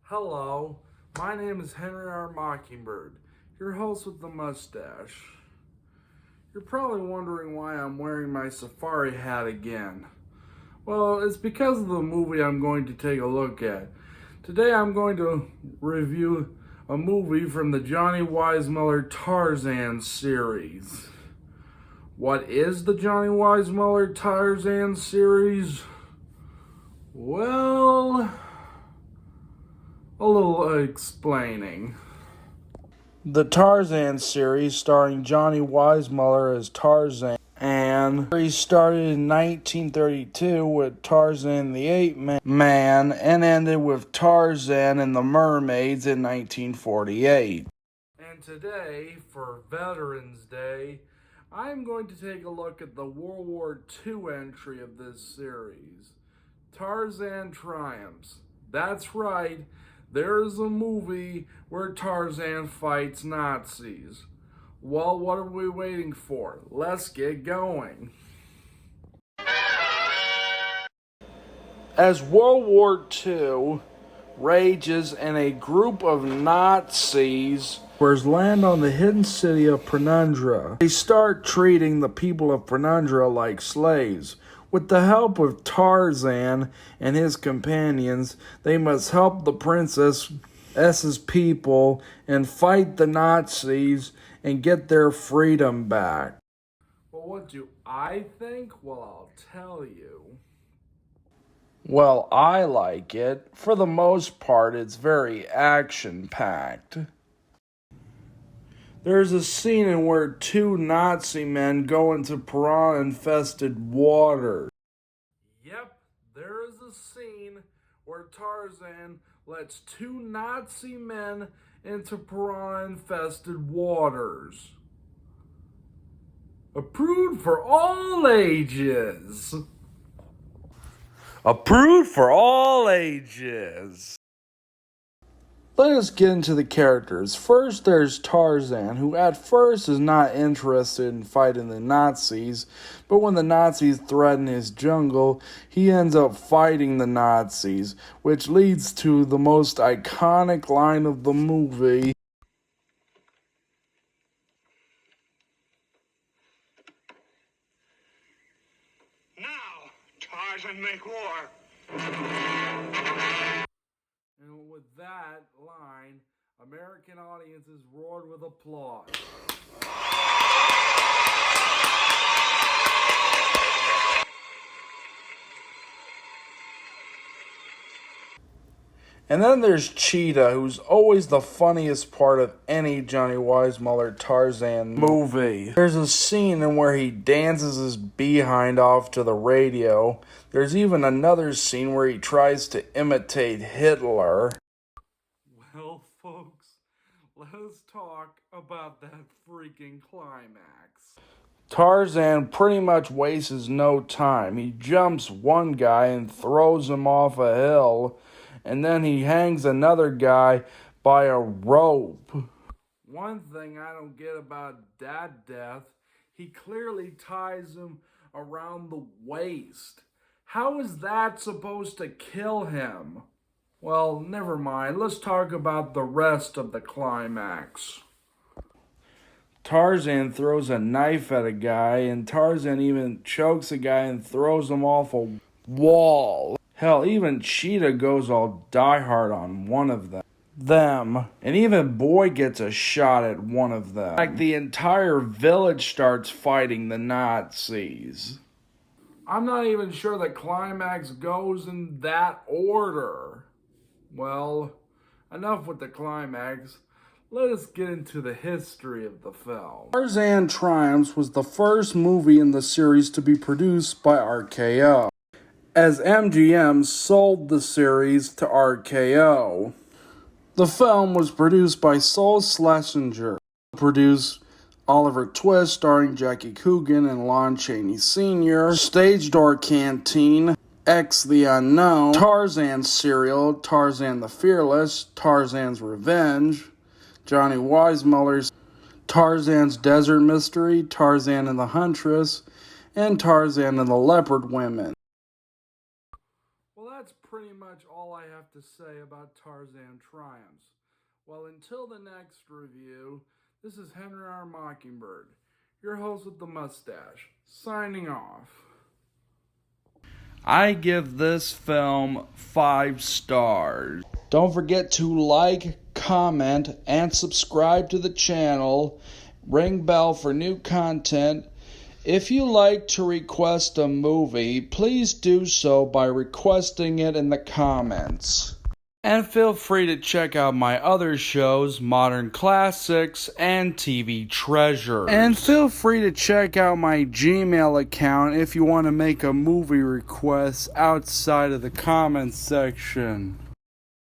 Hello, my name is Henry R. Mockingbird, your host with the mustache. You're probably wondering why I'm wearing my safari hat again. Well, it's because of the movie I'm going to take a look at. Today I'm going to review a movie from the Johnny Weissmuller Tarzan series. What is the Johnny Weissmuller Tarzan series? Well, a little explaining. The Tarzan series, starring Johnny Weissmuller as Tarzan, and he started in 1932 with Tarzan the Ape Man and ended with Tarzan and the Mermaids in 1948. And today, for Veterans Day, I'm going to take a look at the World War II entry of this series, Tarzan Triumphs. That's right. There is a movie where Tarzan fights Nazis. Well, what are we waiting for? Let's get going. As World War II rages and a group of Nazis land on the hidden city of Penundra, they start treating the people of Penundra like slaves. With the help of Tarzan and his companions, they must help the princess's people and fight the Nazis and get their freedom back. Well, what do I think? Well, I'll tell you. Well, I like it. For the most part, it's very action-packed. There's a scene in where two Nazi men go into piranha-infested water. Yep, there is a scene where Tarzan lets two Nazi men into piranha-infested waters. Approved for all ages. Approved for all ages. Let us get into the characters. First, there's Tarzan, who at first is not interested in fighting the Nazis, but when the Nazis threaten his jungle, he ends up fighting the Nazis, which leads to the most iconic line of the movie. Now, Tarzan, make war. And with that line, American audiences roared with applause. And then there's Cheetah, who's always the funniest part of any Johnny Weissmuller Tarzan movie. There's a scene in where he dances his behind off to the radio. There's even another scene where he tries to imitate Hitler. Well, folks, let us talk about that freaking climax. Tarzan pretty much wastes no time. He jumps one guy and throws him off a hill, and then he hangs another guy by a rope. One thing I don't get about that death, he clearly ties him around the waist. How is that supposed to kill him? Well, never mind. Let's talk about the rest of the climax. Tarzan throws a knife at a guy, and Tarzan even chokes a guy and throws him off a wall. Hell, even Cheetah goes all diehard on one of them. them. And even Boy gets a shot at one of them. Like the entire village starts fighting the Nazis. I'm not even sure the climax goes in that order. Well, enough with the climax. Let us get into the history of the film. Tarzan Triumphs was the first movie in the series to be produced by RKO, as MGM sold the series to RKO. The film was produced by Sol Schlesinger, produced Oliver Twist starring Jackie Coogan and Lon Chaney Sr., Stage Door Canteen, X the Unknown, Tarzan Serial, Tarzan the Fearless, Tarzan's Revenge, Johnny Weissmuller's Tarzan's Desert Mystery, Tarzan and the Huntress, and Tarzan and the Leopard Women. Well, that's pretty much all I have to say about Tarzan Triumphs. Well, until the next review, this is Henry R. Mockingbird, your host with the mustache, signing off. I give this film 5 stars. Don't forget to like, comment, and subscribe to the channel. Ring bell for new content. If you like to request a movie, please do so by requesting it in the comments. And feel free to check out my other shows, Modern Classics and TV Treasures. And feel free to check out my Gmail account if you want to make a movie request outside of the comments section.